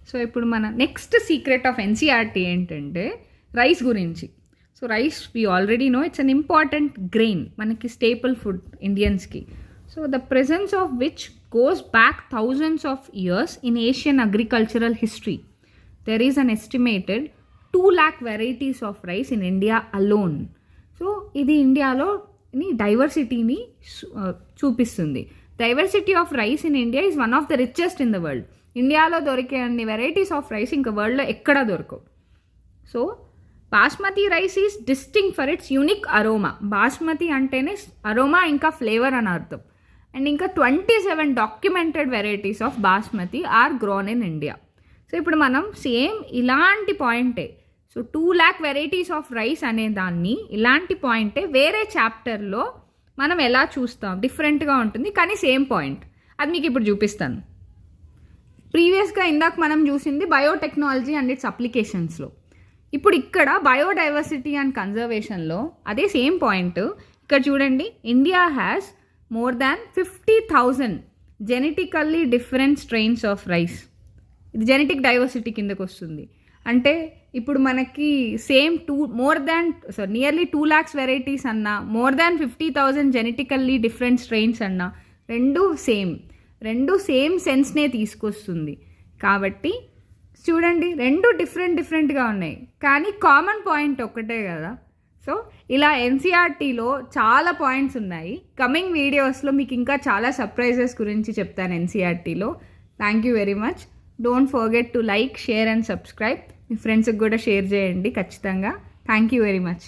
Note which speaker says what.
Speaker 1: So ఇప్పుడు మన next secret of NCERT ఏంటంటే రైస్ గురించి. So rice we already know it's an important grain, మనకి స్టేపుల్ ఫుడ్ ఇండియన్స్కి. So the presence of which goes back thousands of years in Asian agricultural history. There is an estimated 2 lakh varieties of rice in India alone. So ఇది ఇండియాలో డైవర్సిటీని చూపిస్తుంది. Diversity of rice in India is one of the richest in the world. ఇండియాలో దొరికే అన్ని varieties of rice ఇంకా వరల్డ్లో ఎక్కడా దొరకవు. So basmati rice is distinct for its unique aroma. Basmati అంటేనే అరోమా ఇంకా ఫ్లేవర్ అని అర్థం. అండ్ ఇంకా 27 documented varieties of basmati are grown in India. So ఇప్పుడు మనం సేమ్ ఇలాంటి పాయింటే, so 2 lakh varieties of rice అనే దాన్ని ఇలాంటి పాయింటే వేరే చాప్టర్లో మనం ఎలా చూస్తాం, డిఫరెంట్గా ఉంటుంది కానీ సేమ్ పాయింట్. అది మీకు ఇప్పుడు చూపిస్తాను. ప్రీవియస్గా ఇందాక మనం చూసింది బయోటెక్నాలజీ అండ్ ఇట్స్ అప్లికేషన్స్లో. ఇప్పుడు ఇక్కడ బయోడైవర్సిటీ అండ్ కన్జర్వేషన్లో అదే సేమ్ పాయింట్. ఇక్కడ చూడండి, India has more than 50,000 genetically different strains of rice. ఇది జెనెటిక్ డైవర్సిటీ కిందకు వస్తుంది. అంటే ఇప్పుడు మనకి సేమ్ నియర్లీ 2 lakhs వెరైటీస్ అన్నా, more than 50,000 genetically different strains అన్నా రెండు సేమ్ సెన్స్నే తీసుకొస్తుంది. కాబట్టి చూడండి, రెండు డిఫరెంట్గా ఉన్నాయి కానీ కామన్ పాయింట్ ఒక్కటే కదా. సో ఇలా ఎన్సీఆర్టీలో చాలా పాయింట్స్ ఉన్నాయి. కమింగ్ వీడియోస్లో మీకు ఇంకా చాలా సర్ప్రైజెస్ గురించి చెప్తాను ఎన్సీఆర్టీలో. Thank you very much. Don't forget to like, share and subscribe. మీ ఫ్రెండ్స్కి కూడా షేర్ చేయండి ఖచ్చితంగా. Thank you very much.